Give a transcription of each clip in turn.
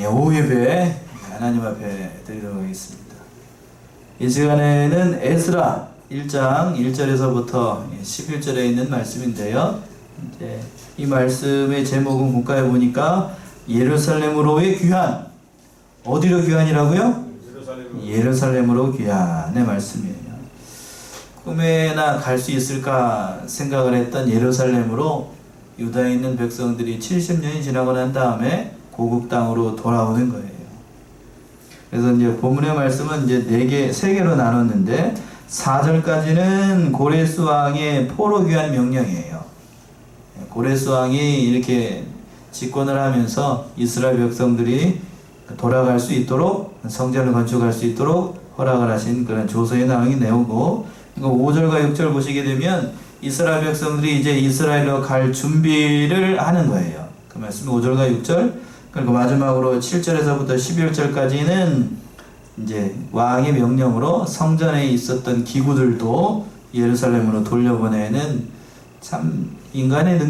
오후 예배 하나님 앞에 드리도록 하겠습니다. 이 시간에는 에스라 1장 1절에서부터 11절에 있는 말씀인데요. 이제 이 말씀의 제목은 국가에 보니까 예루살렘으로의 귀환. 어디로 귀환이라고요? 예루살렘으로 귀환의 말씀이에요. 꿈에나 갈 수 있을까 생각을 했던 예루살렘으로 유다에 있는 백성들이 70년이 지나고 난 다음에 고국 땅으로 돌아오는 거예요. 그래서 이제 본문의 말씀은 이제 세 개로 나눴는데 4절까지는 고레스 왕의 포로 귀환 명령이에요. 고레스 왕이 이렇게 집권을 하면서 이스라엘 백성들이 돌아갈 수 있도록 성전을 건축할 수 있도록 허락을 하신 그런 조서의 내용이 내오고, 5절과 6절 보시게 되면 이스라엘 백성들이 이제 이스라엘로 갈 준비를 하는 거예요. 그 말씀이 5절과 6절. 그리고 마지막으로 7절에서부터 11절까지는 이제 왕의 명령으로 성전에 있었던 기구들도 예루살렘으로 돌려보내는, 참 인간의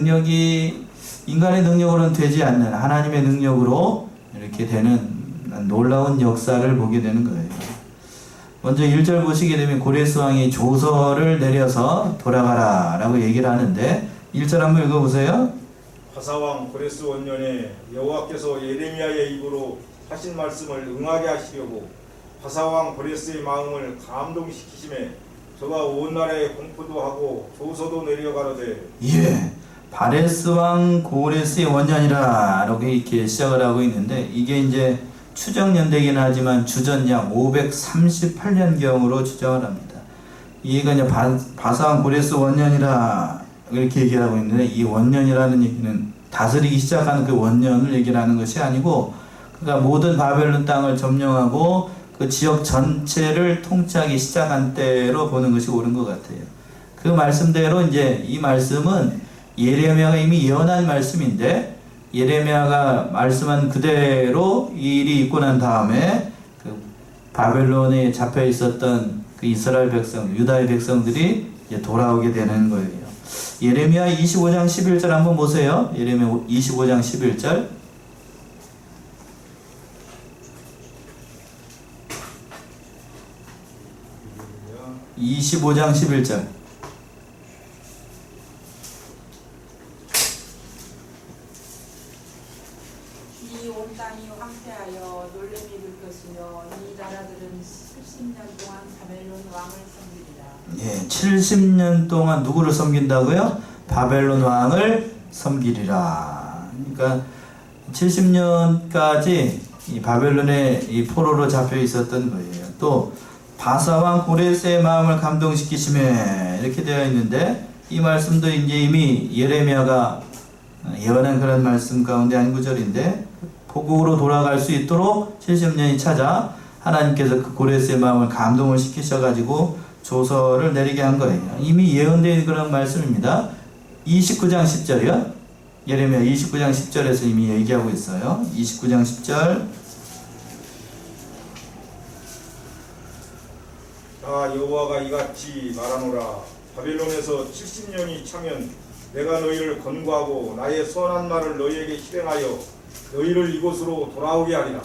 능력으로는 되지 않는 하나님의 능력으로 이렇게 되는 놀라운 역사를 보게 되는 거예요. 먼저 1절 보시게 되면 고레스 왕이 조서를 내려서 돌아가라 라고 얘기를 하는데, 1절 한번 읽어보세요. 바사왕 고레스 원년에 여호와께서 예레미야의 입으로 하신 말씀을 응하게 하시려고 바사왕 고레스의 마음을 감동시키심에 저가 온 나라에 공포도 하고 조서도 내려가로되, 바레스 왕 고레스의 원년이라 라고 이렇게 시작을 하고 있는데, 이게 이제 추정연대이긴 하지만 주전 약 538년경으로 추정을 합니다. 이해가 이제 바사왕 고레스 원년이라 이렇게 얘기를 하고 있는데, 이 원년이라는 얘기는 다스리기 시작하는 그 원년을 얘기를 하는 것이 아니고, 그러니까 모든 바벨론 땅을 점령하고 그 지역 전체를 통치하기 시작한 때로 보는 것이 옳은 것 같아요. 그 말씀대로 이제 이 말씀은 예레미야가 이미 예언한 말씀인데, 예레미야가 말씀한 그대로 이 일이 있고 난 다음에 그 바벨론에 잡혀 있었던 그 이스라엘 백성, 유다의 백성들이 이제 돌아오게 되는 거예요. 예레미야 25장 11절 한번 보세요. 예레미야 25장 11절. 이 25장 11절. 이 온 땅이 황폐하여 놀램이 들 것이며 이 나라들은 70년 동안 바벨론 왕을 섬기리라. 70년 동안 누구를 섬긴다고요? 바벨론 왕을 섬기리라. 그러니까 70년까지 이 바벨론의 이 포로로 잡혀 있었던 거예요. 또 바사왕 고레스의 마음을 감동시키심에 이렇게 되어 있는데, 이 말씀도 이제 이미 예레미야가 예언한 그런 말씀 가운데 한 구절인데, 고국으로 돌아갈 수 있도록 70년이 찾아 하나님께서 그 고레스의 마음을 감동을 시키셔가지고 조서를 내리게 한 거예요. 이미 예언된 그런 말씀입니다. 29장 10절이요. 예레미야 29장 10절에서 이미 얘기하고 있어요. 29장 10절. 여호와가 이같이 말하노라. 바벨론에서 70년이 차면 내가 너희를 건고하고 나의 선한 말을 너희에게 실행하여 너희를 이곳으로 돌아오게 하리라.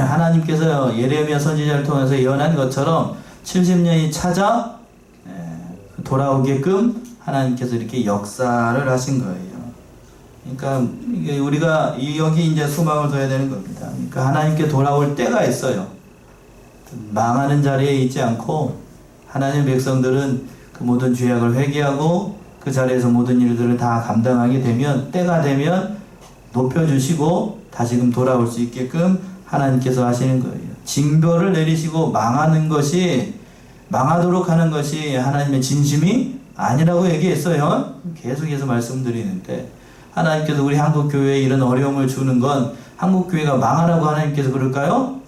하나님께서 예레미야 선지자를 통해서 예언한 것처럼 70년이 찾아 돌아오게끔 하나님께서 이렇게 역사를 하신 거예요. 그러니까 우리가 여기 이제 소망을 둬야 되는 겁니다. 그러니까 하나님께 돌아올 때가 있어요. 망하는 자리에 있지 않고 하나님의 백성들은 그 모든 죄악을 회개하고 그 자리에서 모든 일들을 다 감당하게 되면, 때가 되면 높여주시고 다시금 돌아올 수 있게끔 하나님께서 하시는 거예요. 징벌을 내리시고 망하도록 하는 것이 하나님의 진심이 아니라고 얘기했어요. 계속해서 말씀드리는데, 하나님께서 우리 한국교회에 이런 어려움을 주는 건 한국교회가 망하라고 하나님께서 그럴까요?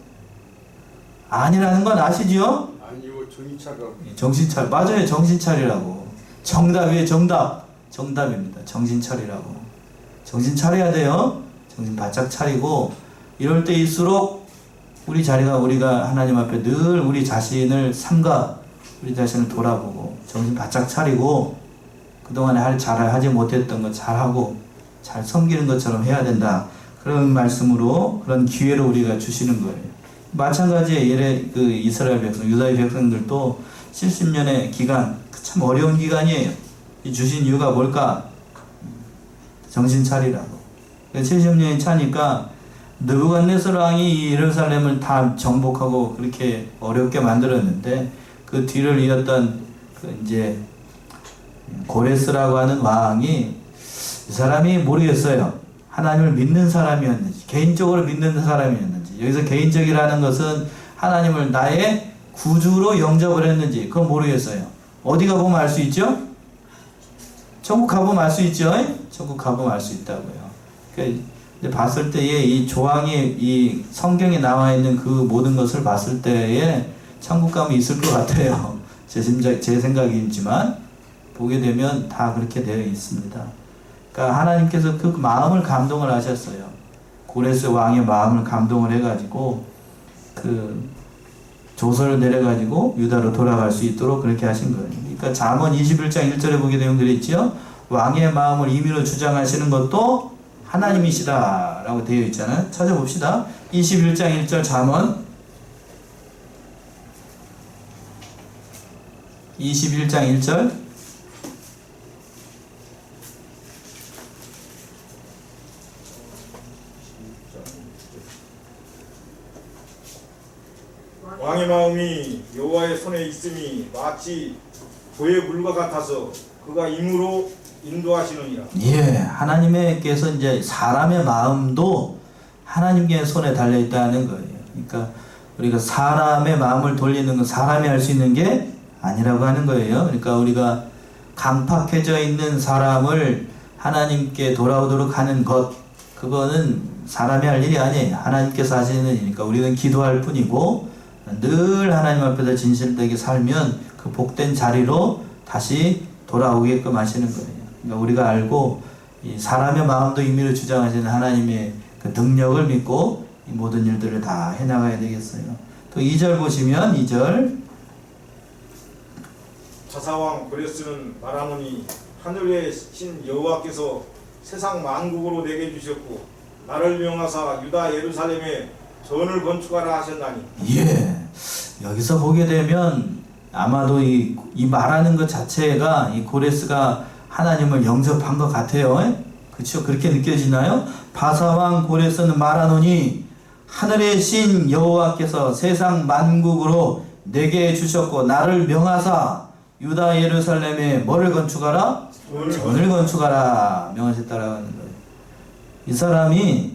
아니라는 건 아시죠? 아니요, 정신차려. 맞아요. 정신차리라고. 정답이에요. 정답입니다. 정신차리라고. 정신 차려야 돼요. 정신 바짝 차리고, 이럴 때일수록 우리가 하나님 앞에 늘 우리 자신을 삼가 우리 자신을 돌아보고 정신 바짝 차리고, 그동안에 잘 하지 못했던 거 잘하고 잘 섬기는 것처럼 해야 된다. 그런 말씀으로 그런 기회를 우리가 주시는 거예요. 마찬가지에 그 이스라엘 백성, 유다의 백성들도 70년의 기간, 참 어려운 기간이에요. 이 주신 이유가 뭘까? 정신 차리라고. 70년이 차니까 느부갓네살 왕이 이 예루살렘을 다 정복하고 그렇게 어렵게 만들었는데 그 뒤를 이었던 그 이제 고레스라고 하는 왕이 이 사람이 모르겠어요. 하나님을 믿는 사람이었는지, 개인적으로 믿는 사람이었는지, 여기서 개인적이라는 것은 하나님을 나의 구주로 영접을 했는지, 그건 모르겠어요. 어디 가보면 알 수 있죠? 천국 가보면 알 수 있죠? 천국 가보면 알 수 있다고요. 그러니까 봤을 때에 이 조항이, 이 성경에 나와 있는 그 모든 것을 봤을 때에 천국 가면 있을 것 같아요. 제 생각이지만, 보게 되면 다 그렇게 되어 있습니다. 그러니까 하나님께서 그 마음을 감동을 하셨어요. 고레스 왕의 마음을 감동을 해가지고 그 조서를 내려가지고 유다로 돌아갈 수 있도록 그렇게 하신 거예요. 그러니까 잠언 21장 1절에 보게 되면 그랬죠. 왕의 마음을 임의로 주장하시는 것도 하나님이시다 라고 되어 있잖아요. 찾아봅시다. 21장 1절 잠언 21장 1절 왕의 마음이 여호와의 손에 있음이 마치 고의 물과 같아서 그가 임으로 인도하시느니라. 예, 하나님께서 이제 사람의 마음도 하나님의 손에 달려 있다는 거예요. 그러니까 우리가 사람의 마음을 돌리는 건 사람이 할 수 있는 게 아니라고 하는 거예요. 그러니까 우리가 강팍해져 있는 사람을 하나님께 돌아오도록 하는 것, 그거는 사람이 할 일이 아니에요. 하나님께서 하시는 일이니까 우리는 기도할 뿐이고 늘 하나님 앞에서 진실되게 살면 그 복된 자리로 다시 돌아오게끔 하시는 거예요. 그러니까 우리가 알고 이 사람의 마음도 임의로 주장하시는 하나님의 그 능력을 믿고 이 모든 일들을 다 해나가야 되겠어요. 또 2절 보시면 2절 바사왕 고레스는 말하노니 하늘의 신 여호와께서 세상 만국으로 내게 주셨고 나를 명하사 유다 예루살렘에 전을 건축하라 하셨나니. 예, 여기서 보게 되면 아마도 이 말하는 것 자체가 이 고레스가 하나님을 영접한 것 같아요. 그렇죠? 그렇게 느껴지나요? 바사왕 고레스는 말하노니 하늘의 신 여호와께서 세상 만국으로 내게 주셨고 나를 명하사 유다 예루살렘에 뭐를 건축하라? 전을 건축하라 명하셨다라고 하는 거예요. 이 사람이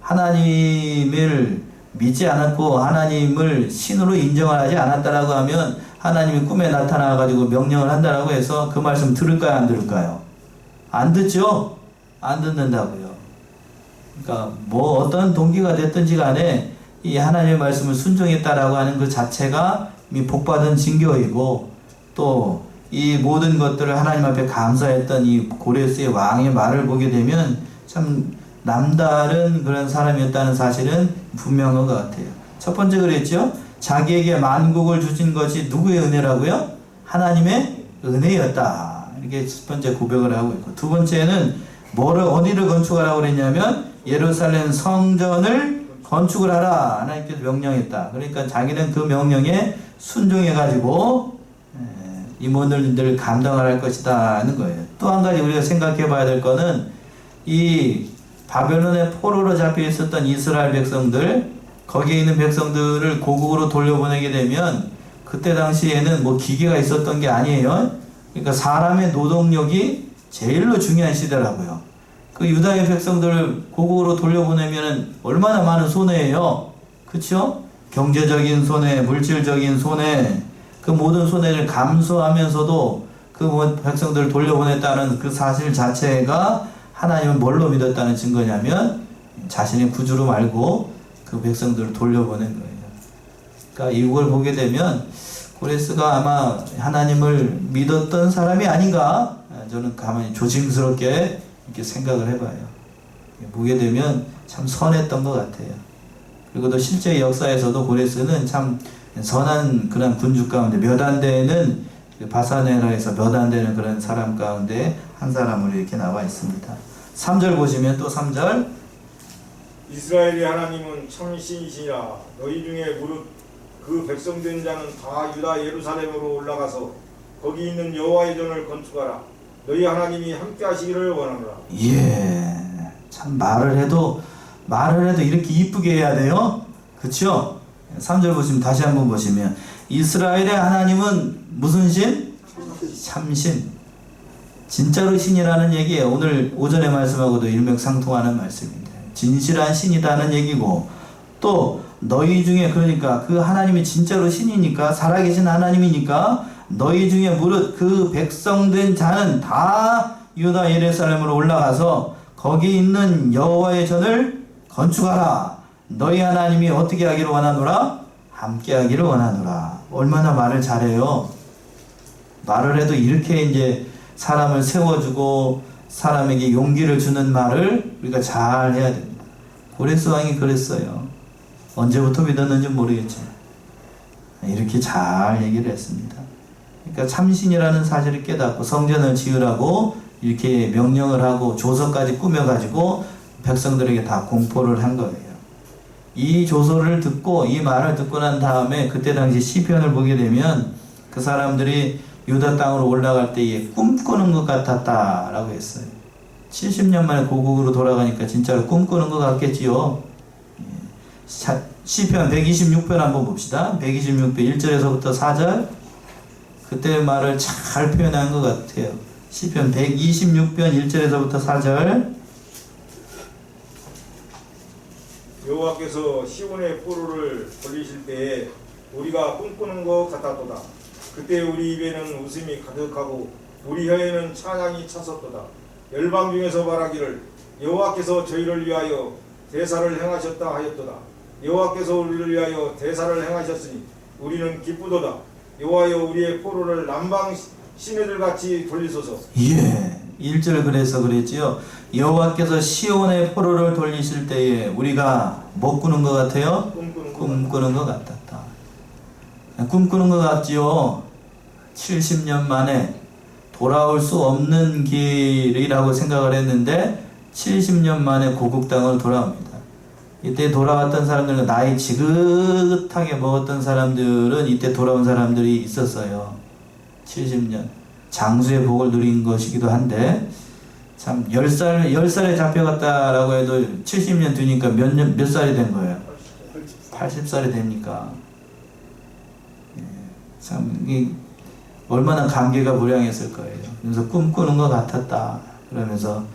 하나님을 믿지 않았고 하나님을 신으로 인정을 하지 않았다라고 하면 하나님이 꿈에 나타나가지고 명령을 한다라고 해서 그 말씀 들을까요? 안 들을까요? 안 듣죠? 안 듣는다고요. 그러니까 뭐 어떤 동기가 됐든지 간에 이 하나님의 말씀을 순종했다라고 하는 그 자체가 이미 복받은 징조이고 또 이 모든 것들을 하나님 앞에 감사했던 이 고레스의 왕의 말을 보게 되면 참 남다른 그런 사람이었다는 사실은 분명한 것 같아요. 첫 번째 그랬죠. 자기에게 만국을 주신 것이 누구의 은혜라고요? 하나님의 은혜였다. 이렇게 첫 번째 고백을 하고 있고, 두 번째는 어디를 건축하라고 그랬냐면 예루살렘 성전을 건축을 하라. 하나님께서 명령했다. 그러니까 자기는 그 명령에 순종해가지고 이 모든 일들을 감당을 할 것이다 하는 거예요. 또 한 가지 우리가 생각해 봐야 될 거는 이 바벨론의 포로로 잡혀 있었던 이스라엘 백성들, 거기에 있는 백성들을 고국으로 돌려보내게 되면 그때 당시에는 뭐 기계가 있었던 게 아니에요. 그러니까 사람의 노동력이 제일로 중요한 시대라고요. 그 유다의 백성들을 고국으로 돌려보내면 얼마나 많은 손해예요. 그렇죠? 경제적인 손해, 물질적인 손해, 그 모든 손해를 감수하면서도 그 백성들을 돌려보냈다는 그 사실 자체가 하나님을 뭘로 믿었다는 증거냐면 자신의 구주로 말고 그 백성들을 돌려보낸 거예요. 그러니까 이걸 보게 되면 고레스가 아마 하나님을 믿었던 사람이 아닌가, 저는 가만히 조심스럽게 이렇게 생각을 해봐요. 보게 되면 참 선했던 것 같아요. 그리고 또 실제 역사에서도 고레스는 참 선한 그런 군주 가운데 몇 안 되는 바사네라에서 몇 안 되는 그런 사람 가운데 한 사람으로 이렇게 나와 있습니다. 3절 보시면 또 3절 이스라엘의 하나님은 참 신이시라. 너희 중에 무릇 그 백성된 자는 다 유다 예루살렘으로 올라가서 거기 있는 여호와의 전을 건축하라. 너희 하나님이 함께 하시기를 원하노라. 예, 참 말을 해도 이렇게 이쁘게 해야 돼요. 그렇죠? 3절 보시면 다시 한번 보시면 이스라엘의 하나님은 무슨 신? 참신. 진짜로 신이라는 얘기예요. 오늘 오전에 말씀하고도 일맥상통하는 말씀입니다. 진실한 신이라는 얘기고, 또 너희 중에, 그러니까 그 하나님이 진짜로 신이니까, 살아계신 하나님이니까 너희 중에 무릇 그 백성된 자는 다 유다 예루살렘으로 올라가서 거기 있는 여호와의 전을 건축하라. 너희 하나님이 어떻게 하기를 원하노라? 함께 하기를 원하노라. 얼마나 말을 잘해요. 말을 해도 이렇게 이제 사람을 세워주고 사람에게 용기를 주는 말을 우리가 잘 해야 됩니다. 고레스 왕이 그랬어요. 언제부터 믿었는지 모르겠지만 이렇게 잘 얘기를 했습니다. 그러니까 참신이라는 사실을 깨닫고 성전을 지으라고 이렇게 명령을 하고 조서까지 꾸며가지고 백성들에게 다 공포를 한 거예요. 이 조서를 듣고 이 말을 듣고 난 다음에 그때 당시 시편을 보게 되면 그 사람들이 유다 땅으로 올라갈 때에 꿈꾸는 것 같았다라고 했어요. 70년 만에 고국으로 돌아가니까 진짜로 꿈꾸는 것 같겠지요. 시편 126편 한번 봅시다. 126편 1절에서부터 4절. 그때 말을 잘 표현한 것 같아요. 시편 126편 1절에서부터 4절. 여호와께서 시온의 포로를 돌리실 때에 우리가 꿈꾸는 것 같았도다. 그때 우리 입에는 웃음이 가득하고 우리 혀에는 찬양이 찼었도다. 열방 중에서 말하기를 여호와께서 저희를 위하여 대사를 행하셨다 하였도다. 여호와께서 우리를 위하여 대사를 행하셨으니 우리는 기쁘도다. 여호와여 우리의 포로를 남방 시내들 같이 돌리소서. 예, 1절 그래서 그랬지요. 여호와께서 시온의 포로를 돌리실 때에 우리가 뭐 꾸는 것 같아요? 꿈꾸는 것 같았다. 꿈꾸는 것 같지요. 70년 만에 돌아올 수 없는 길이라고 생각을 했는데 70년 만에 고국 땅으로 돌아옵니다. 이때 돌아왔던 사람들은 나이 지긋하게 먹었던 사람들은 이때 돌아온 사람들이 있었어요. 70년 장수의 복을 누린 것이기도 한데 참 10살에 잡혀갔다라고 해도 70년 뒤니까 몇 살이 된 거예요? 80살이 됩니까? 예, 참 얼마나 감개가 무량했을 거예요. 그래서 꿈꾸는 것 같았다 그러면서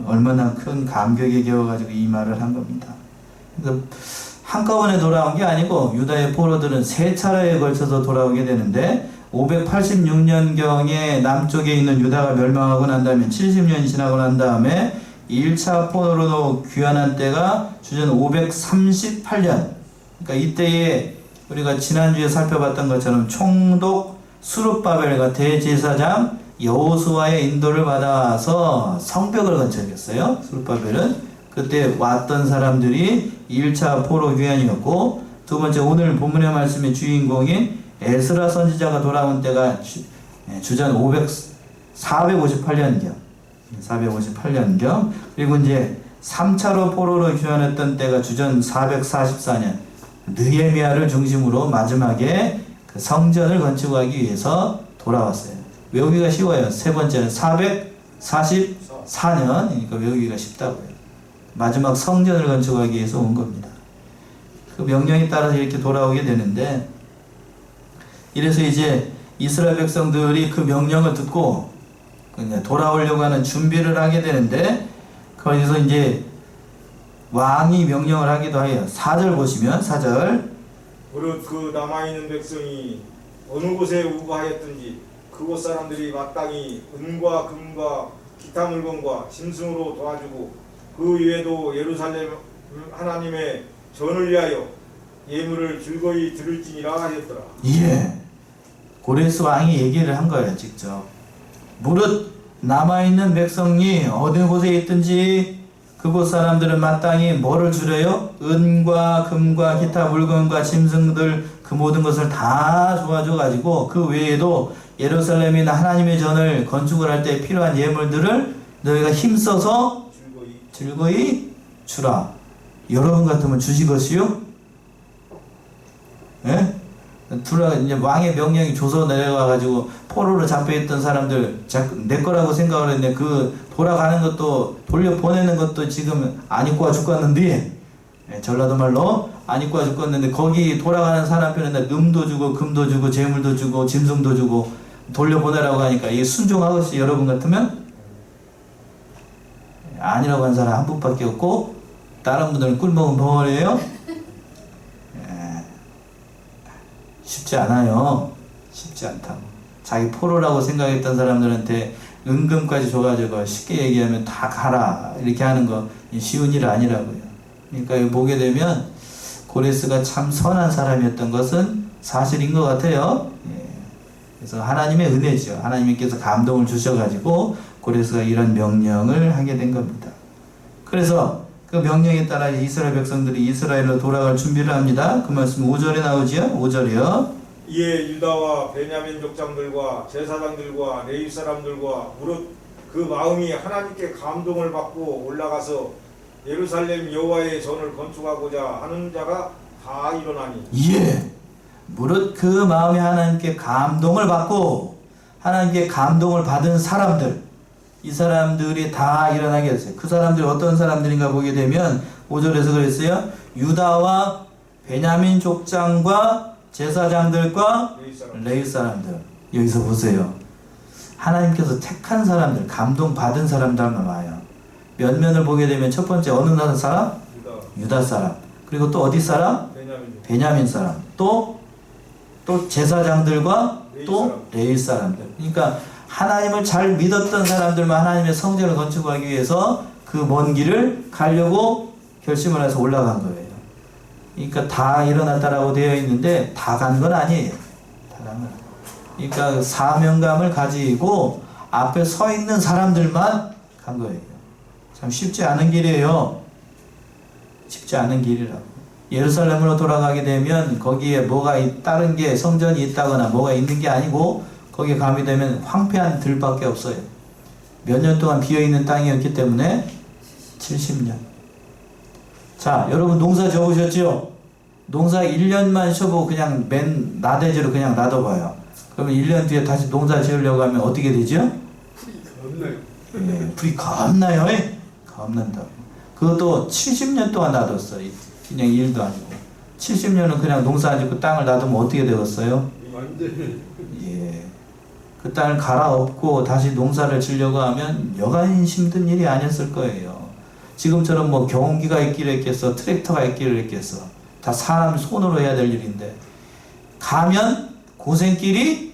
얼마나 큰 감격에 겨워가지고 이 말을 한 겁니다. 그래서 한꺼번에 돌아온 게 아니고 유다의 포로들은 세 차례에 걸쳐서 돌아오게 되는데 586년경에 남쪽에 있는 유다가 멸망하고 난 다음에 70년이 지나고 난 다음에 1차 포로로 귀환한 때가 주전 538년. 그러니까 이때에 우리가 지난주에 살펴봤던 것처럼 총독 수룹바벨과 대제사장 여호수아의 인도를 받아서 성벽을 건축했어요. 수룹바벨은 그때 왔던 사람들이 1차 포로 귀환이었고, 두 번째 오늘 본문의 말씀의 주인공인 에스라 선지자가 돌아온 때가 주전 458년경 458년경. 그리고 이제 3차로 포로로 귀환했던 때가 주전 444년 느헤미야를 중심으로 마지막에 그 성전을 건축하기 위해서 돌아왔어요. 외우기가 쉬워요. 세 번째는 444년이니까 외우기가 쉽다고요. 마지막 성전을 건축하기 위해서 온 겁니다. 그 명령에 따라서 이렇게 돌아오게 되는데, 이래서 이제 이스라엘 백성들이 그 명령을 듣고 돌아오려고 하는 준비를 하게 되는데, 거기서 이제 왕이 명령을 하기도 해요. 4절 보시면 4절. 무릇 그 남아있는 백성이 어느 곳에 우거하였든지 그곳 사람들이 마땅히 은과 금과 기타 물건과 짐승으로 도와주고 그 외에도 예루살렘 하나님의 전을 위하여 예물을 즐거이 드릴지니라 하였더라. 예, 고레스 왕이 얘기를 한 거예요. 직접. 무릇 남아있는 백성이 어느 곳에 있든지 그곳 사람들은 마땅히 뭐를 주려요? 은과 금과 기타 물건과 짐승들 그 모든 것을 다 도와줘가지고 그 외에도 예루살렘이나 하나님의 전을 건축을 할 때 필요한 예물들을 너희가 힘써서 즐거이 주라. 여러분 같으면 주시겠어요? 예? 이제 왕의 명령이 조서 내려가가지고 포로로 잡혀있던 사람들 내 거라고 생각을 했는데 그 돌아가는 것도 돌려보내는 것도 지금 안 입고 와 죽겠는데, 예, 전라도 말로 안 입고 와 죽겠는데 거기 돌아가는 사람 편에 음도 주고 금도 주고 재물도 주고 짐승도 주고 돌려보내라고 하니까 이게 순종하겠어요? 여러분 같으면? 아니라고 한 사람 한 분밖에 없고 다른 분들은 꿀먹은 벙어리예요. 쉽지 않아요. 쉽지 않다고. 자기 포로라고 생각했던 사람들한테 은금까지 줘가지고 쉽게 얘기하면 다 가라 이렇게 하는 거 쉬운 일 아니라고요. 그러니까 여기 보게 되면 고레스가 참 선한 사람이었던 것은 사실인 것 같아요. 예. 그래서 하나님의 은혜죠. 하나님께서 감동을 주셔가지고 고레스가 이런 명령을 하게 된 겁니다. 그래서 그 명령에 따라 이스라엘 백성들이 이스라엘로 돌아갈 준비를 합니다. 그 말씀 5절에 나오지요? 5절이요. 이에 유다와 베냐민 족장들과 제사장들과 레위 사람들과 무릇 그 마음이 하나님께 감동을 받고 올라가서 예루살렘 여호와의 전을 건축하고자 하는 자가 다 일어나니. 예. 무릇 그 마음이 하나님께 감동을 받고 하나님께 감동을 받은 사람들, 이 사람들이 다 일어나게 했어요. 그 사람들이 어떤 사람들인가 보게 되면 5절에서 그랬어요. 유다와 베냐민 족장과 제사장들과 레위 사람들. 여기서 보세요. 하나님께서 택한 사람들, 감동받은 사람들만 와요. 면면을 보게 되면 첫 번째 어느 나라 사람? 유다 사람. 그리고 또 어디 사람? 베냐민 사람. 또 제사장들과 또 레위 사람들. 그러니까 하나님을 잘 믿었던 사람들만 하나님의 성전을 건축하기 위해서 그 먼 길을 가려고 결심을 해서 올라간 거예요. 그러니까 다 일어났다라고 되어 있는데 다 간 건 아니에요. 다 간 건. 그러니까 사명감을 가지고 앞에 서 있는 사람들만 간 거예요. 참 쉽지 않은 길이에요. 쉽지 않은 길이라고. 예루살렘으로 돌아가게 되면 거기에 뭐가 다른 게 성전이 있다거나 뭐가 있는 게 아니고 거기에 가게 되면 황폐한 들밖에 없어요. 몇 년 동안 비어있는 땅이었기 때문에 70년. 자, 여러분 농사 지어보셨죠? 농사 1년만 쉬어보고 그냥 맨 나대지로 그냥 놔둬봐요. 그러면 1년 뒤에 다시 농사 지으려고 하면 어떻게 되죠? 불이 겁나요. 겁난다고. 그것도 70년 동안 놔뒀어. 그냥 일도 아니고. 70년은 그냥 농사 안 짓고 땅을 놔두면 어떻게 되겠어요? 예. 그 땅을 갈아엎고 다시 농사를 지려고 하면 여간 힘든 일이 아니었을 거예요. 지금처럼 뭐 경운기가 있기를 했겠어, 트랙터가 있기를 했겠어. 다 사람 손으로 해야 될 일인데 가면 고생길이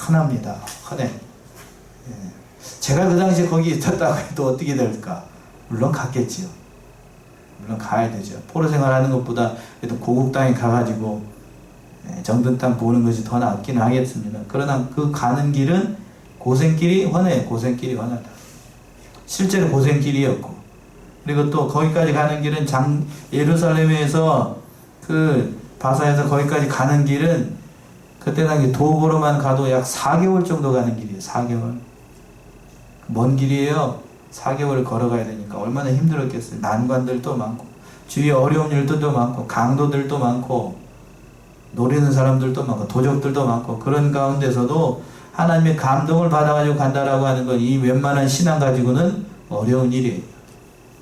환합니다. 환해. 예. 제가 그 당시에 거기 있었다고 해도 어떻게 될까? 물론 갔겠지요. 물론 가야 되죠. 포로 생활하는 것보다 그래도 고국 땅에 가가지고 정든 땅 보는 것이 더 낫긴 하겠습니다. 그러나 그 가는 길은 고생길이 환해. 고생길이 환하다. 실제로 고생길이었고, 그리고 또 거기까지 가는 길은 예루살렘에서 그 바사에서 거기까지 가는 길은 그때 당시 도보로만 가도 약 4개월 정도 가는 길이에요. 4개월. 먼 길이에요. 4개월을 걸어가야 되니까 얼마나 힘들었겠어요. 난관들도 많고 주위에 어려운 일들도 많고 강도들도 많고 노리는 사람들도 많고 도적들도 많고 그런 가운데서도 하나님의 감동을 받아가지고 간다라고 하는 건 이 웬만한 신앙 가지고는 어려운 일이에요.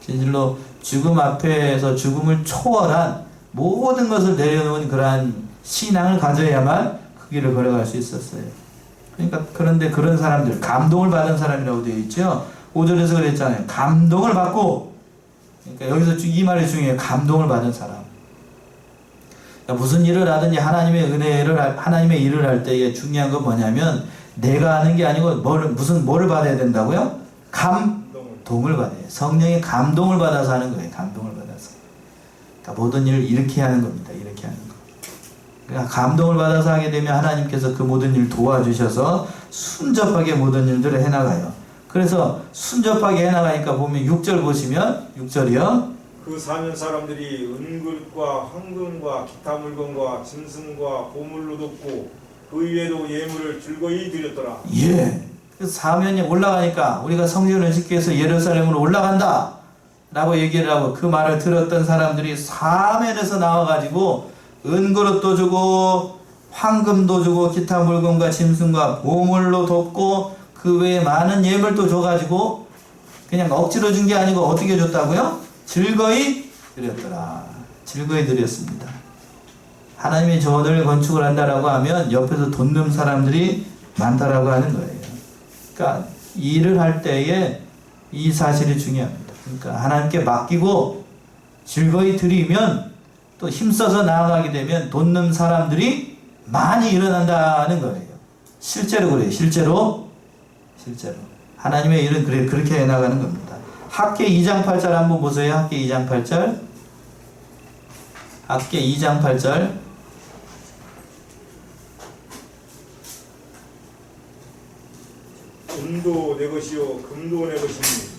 진실로 죽음 앞에서 죽음을 초월한 모든 것을 내려놓은 그러한 신앙을 가져야만 그 길을 걸어갈 수 있었어요. 그러니까 그런데 그런 사람들, 감동을 받은 사람이라고 되어 있죠. 5절에서 그랬잖아요. 감동을 받고, 그러니까 여기서 이 말이 중요해요. 감동을 받은 사람. 그러니까 무슨 일을 하든지 하나님의 일을 할 때에 중요한 건 뭐냐면 내가 하는 게 아니고 뭐를 받아야 된다고요? 감동을 받아요. 성령의 감동을 받아서 하는 거예요. 감동을 받아서. 그러니까 모든 일을 이렇게 하는 겁니다. 이렇게 하는 거. 그러니까 감동을 받아서 하게 되면 하나님께서 그 모든 일을 도와주셔서 순접하게 모든 일들을 해나가요. 그래서 순접하게 해나가니까 보면 6절 보시면 6절이요. 그 사면 사람들이 은금과 황금과 기타 물건과 짐승과 보물로 돕고 그 위에도 예물을 즐거이 드렸더라. 예. 그래서 사면이 올라가니까 우리가 성전을 짓기 위해서 예루살렘으로 올라간다 라고 얘기를 하고 그 말을 들었던 사람들이 사면에서 나와가지고 은그릇도 주고 황금도 주고 기타 물건과 짐승과 보물로 돕고 그 외에 많은 예물도 줘가지고 그냥 억지로 준 게 아니고 어떻게 줬다고요? 즐거이 드렸더라. 즐거이 드렸습니다. 하나님의 전을 건축을 한다라고 하면 옆에서 돕는 사람들이 많다라고 하는 거예요. 그러니까 일을 할 때에 이 사실이 중요합니다. 그러니까 하나님께 맡기고 즐거이 드리면 또 힘써서 나아가게 되면 돕는 사람들이 많이 일어난다는 거예요. 실제로 그래요. 실제로 하나님의 일은 그렇게 해나가는 겁니다. 학계 2장 8절 한번 보세요. 학계 2장 8절. 학계 2장 8절. 은도 내 것이요 금도 내 것이니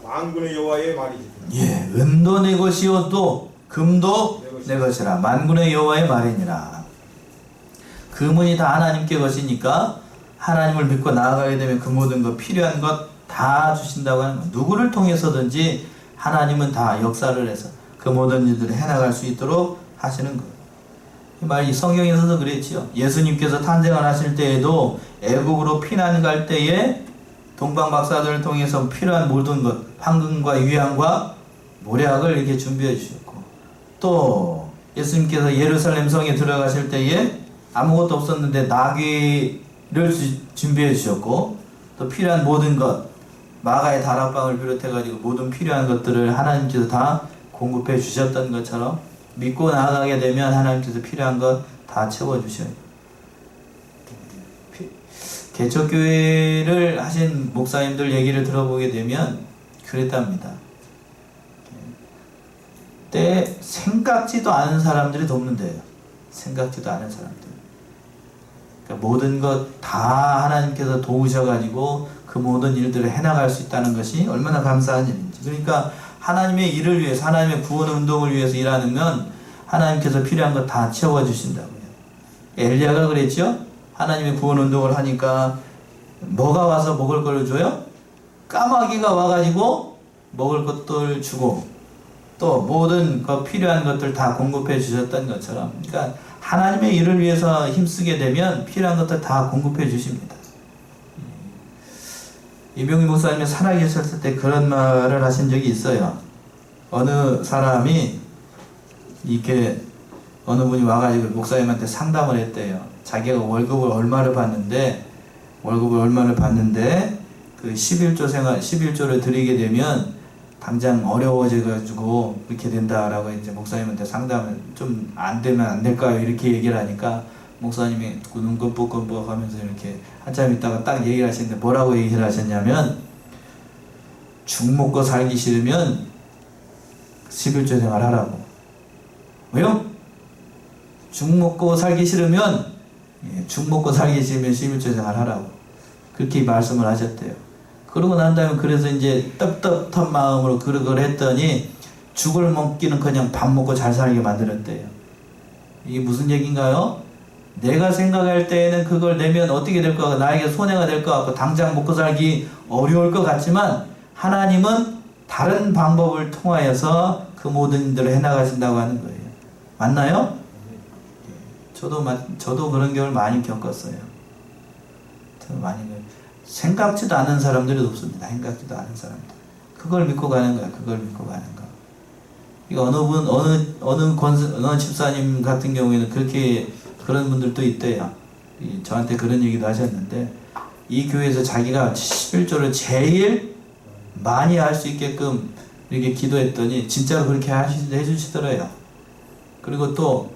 만군의 여호와의 말이지. 예, 은도 내 것이요 또 금도 내 것이라 만군의 여호와의 말이니라. 금은이 다 하나님께 것이니까 하나님을 믿고 나아가게 되면 그 모든 것 필요한 것 다 주신다고 하는 것. 누구를 통해서든지 하나님은 다 역사를 해서 그 모든 일들을 해나갈 수 있도록 하시는 거예요. 이 말이 성경에서도 그랬지요. 예수님께서 탄생을 하실 때에도 애국으로 피난 갈 때에 동방 박사들을 통해서 필요한 모든 것, 황금과 유향과 모략을 이렇게 준비해 주셨고, 또 예수님께서 예루살렘 성에 들어가실 때에 아무것도 없었는데 나귀를 준비해 주셨고, 또 필요한 모든 것, 마가의 다락방을 비롯해 가지고 모든 필요한 것들을 하나님께서 다 공급해 주셨던 것처럼 믿고 나아가게 되면 하나님께서 필요한 것 다 채워 주셔요. 개척교회를 하신 목사님들 얘기를 들어보게 되면 그랬답니다. 때 생각지도 않은 사람들이 돕는데요. 생각지도 않은 사람들. 그러니까 모든 것 다 하나님께서 도우셔가지고 그 모든 일들을 해나갈 수 있다는 것이 얼마나 감사한 일인지. 그러니까 하나님의 일을 위해서, 하나님의 구원 운동을 위해서 일하면 하나님께서 필요한 것 다 채워주신다고요. 엘리야가 그랬죠? 하나님의 구원 운동을 하니까 뭐가 와서 먹을 걸 줘요? 까마귀가 와가지고 먹을 것들 주고 또 모든 그 필요한 것들 다 공급해 주셨던 것처럼, 그러니까 하나님의 일을 위해서 힘쓰게 되면 필요한 것들 다 공급해 주십니다. 이병희 목사님이 살아계셨을 때 그런 말을 하신 적이 있어요. 어느 사람이 이렇게 어느 분이 와가지고 목사님한테 상담을 했대요. 자기가 월급을 얼마를 받는데 그 11조를 드리게 되면 당장 어려워져가지고 이렇게 된다라고 이제 목사님한테 상담을 좀 안 되면 안 될까요? 이렇게 얘기를 하니까 목사님이 눈 끔뻑끔뻑 하면서 이렇게 한참 있다가 딱 얘기를 하시는데 뭐라고 얘기를 하셨냐면, 죽 먹고 살기 싫으면 11조 생활 하라고. 왜요? 죽 먹고 살기 싫으면 11조 생활 하라고. 그렇게 말씀을 하셨대요. 그러고 난 다음에 그래서 이제 떡떡한 마음으로 그걸 했더니 죽을 먹기는 그냥 밥 먹고 잘 살게 만들었대요. 이게 무슨 얘기인가요? 내가 생각할 때에는 그걸 내면 어떻게 될 것 같고 나에게 손해가 될 것 같고 당장 먹고 살기 어려울 것 같지만 하나님은 다른 방법을 통하여서 그 모든 일들을 해나가신다고 하는 거예요. 맞나요? 저도 그런 경우를 많이 겪었어요. 생각지도 않은 사람들이 없습니다. 생각지도 않은 사람들. 그걸 믿고 가는 거야. 그걸 믿고 가는 거. 이거 어느 집사님 같은 경우에는 그런 분들도 있대요. 저한테 그런 얘기도 하셨는데, 이 교회에서 자기가 11조를 제일 많이 할 수 있게끔 이렇게 기도했더니 진짜로 그렇게 해주시더래요. 그리고 또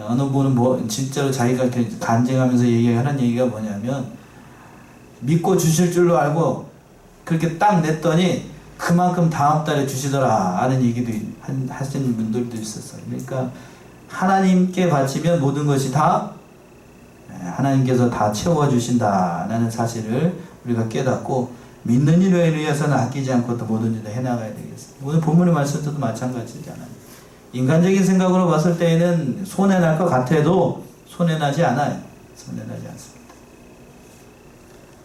어느 분은 진짜로 자기가 간증하면서 얘기하는 얘기가 뭐냐면, 믿고 주실 줄로 알고 그렇게 딱 냈더니 그만큼 다음 달에 주시더라 하는 얘기도 하시는 분들도 있었어요. 그러니까 하나님께 바치면 모든 것이 다 하나님께서 다 채워주신다는 사실을 우리가 깨닫고 믿는 일에 위해서는 아끼지 않고 또 모든 일을 해나가야 되겠습니다. 오늘 본문의 말씀도 마찬가지잖아요. 인간적인 생각으로 봤을 때에는 손해날 것 같아도 손해나지 않아요. 손해나지 않습니다.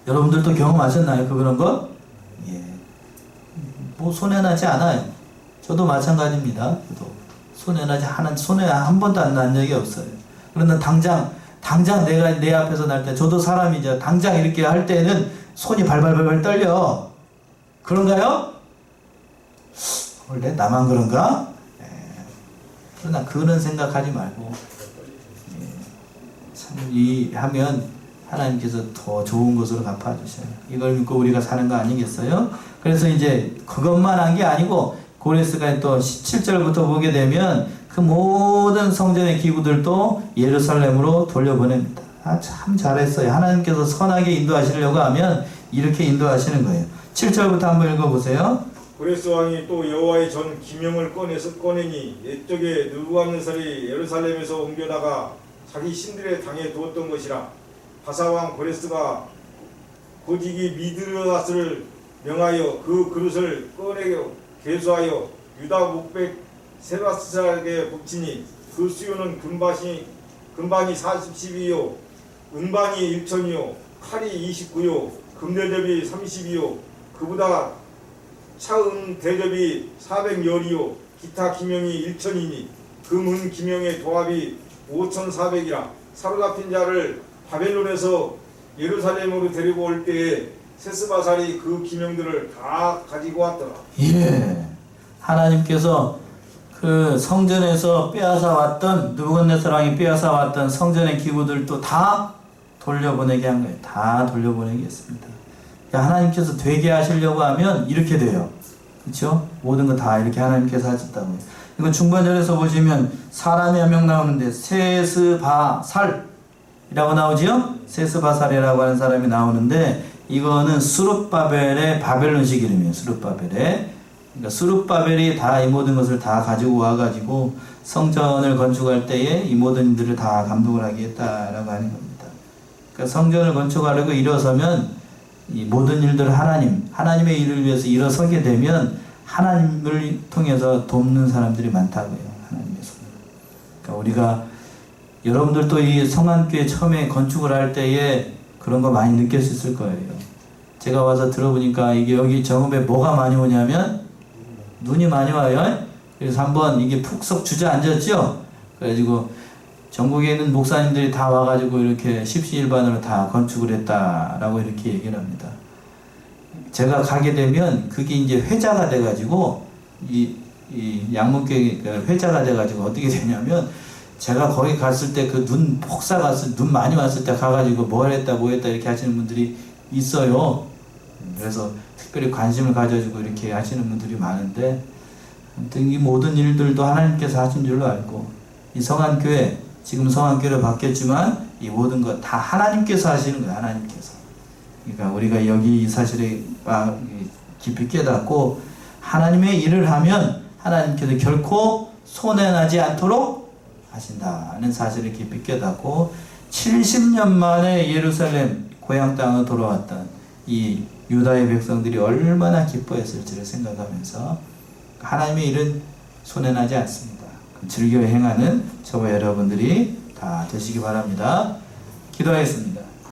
여러분들도 경험하셨나요? 그런 거? 예. 손해나지 않아요. 저도 마찬가지입니다. 저도 손해나지 손해 한 번도 안 난 적이 없어요. 그러나 당장 내가 내 앞에서 날 때, 저도 사람이죠. 당장 이렇게 할 때는 손이 발발발발 떨려. 그런가요? 원래 나만 그런가? 그러나 그런 생각하지 말고, 참 하면 하나님께서 더 좋은 것으로 갚아주셔요. 이걸 믿고 우리가 사는 거 아니겠어요? 그래서 이제 그것만 한 게 아니고, 고레스가 또 17절부터 보게 되면 그 모든 성전의 기구들도 예루살렘으로 돌려보냅니다. 참 잘했어요. 하나님께서 선하게 인도하시려고 하면 이렇게 인도하시는 거예요. 7절부터 한번 읽어보세요. 고레스 왕이 또 여호와의 전 기명을 꺼내니 옛적에 느부갓네살이 예루살렘에서 옮겨다가 자기 신들의 당에 두었던 것이라. 바사왕 고레스가 고지기 미드라스를 명하여 그 그릇을 꺼내고 개수하여 유다 목백 세바스삭에 붙이니 그 수요는 금반이 40시이요 은반이 1천이요 칼이 29요 금대접이 30이요 그보다 차은 대접이 400열이요 기타 기명이 1천이니 금은 기명의 도합이 5,400이라. 사로잡힌 자를 바벨론에서 예루살렘으로 데리고 올 때에 세스바살이 그 기명들을 다 가지고 왔더라. 예, 하나님께서 그 성전에서 빼앗아 왔던, 느부갓네살 왕이 빼앗아 왔던 성전의 기구들도 다 돌려보내게 한 거예요. 다 돌려보내게 했습니다. 그러니까 하나님께서 되게 하시려고 하면 이렇게 돼요. 그렇죠? 모든 거 다 이렇게 하나님께서 하셨다고요. 이거 중반절에서 보시면 사람이 한 명 나오는데 세스바살이라고 나오지요? 세스바살이라고 하는 사람이 나오는데, 이거는 수룹바벨의 바벨론식 이름이에요. 수룹바벨의. 그러니까 수룹바벨이 다 이 모든 것을 다 가지고 와가지고 성전을 건축할 때에 이 모든 일들을 다 감독을 하게 했다라고 하는 겁니다. 그러니까 성전을 건축하려고 일어서면 이 모든 일들을 하나님의 일을 위해서 일어서게 되면 하나님을 통해서 돕는 사람들이 많다고요. 하나님의 손으로. 그러니까 우리가, 여러분들도 이 성안교회 처음에 건축을 할 때에 그런 거 많이 느낄 수 있을 거예요. 제가 와서 들어보니까 이게 여기 정읍에 뭐가 많이 오냐면 눈이 많이 와요. 그래서 한번 이게 푹 주저앉았죠. 그래가지고 전국에 있는 목사님들이 다 와가지고 이렇게 십시일반으로 다 건축을 했다라고 이렇게 얘기를 합니다. 제가 가게 되면 그게 이제 회자가 돼가지고 이 양문교회 회자가 돼가지고 어떻게 되냐면, 제가 거기 갔을 때 그 눈 폭사 갔을 눈 많이 왔을 때 가가지고 뭘 했다 뭐 했다 이렇게 하시는 분들이 있어요. 그래서 특별히 관심을 가져주고 이렇게 하시는 분들이 많은데, 아무튼 이 모든 일들도 하나님께서 하신 줄로 알고, 이 성안교회, 지금 성안교회로 바뀌었지만 이 모든 것 다 하나님께서 하시는 거예요. 하나님께서. 그러니까 우리가 여기 이 사실에 깊이 깨닫고 하나님의 일을 하면 하나님께서 결코 손해나지 않도록 하신다는 사실을 깊이 깨닫고, 70년 만에 예루살렘 고향 땅으로 돌아왔던 이 유다의 백성들이 얼마나 기뻐했을지를 생각하면서, 하나님의 일은 손해나지 않습니다. 즐겨 행하는 저와 여러분들이 다 되시기 바랍니다. 기도하겠습니다.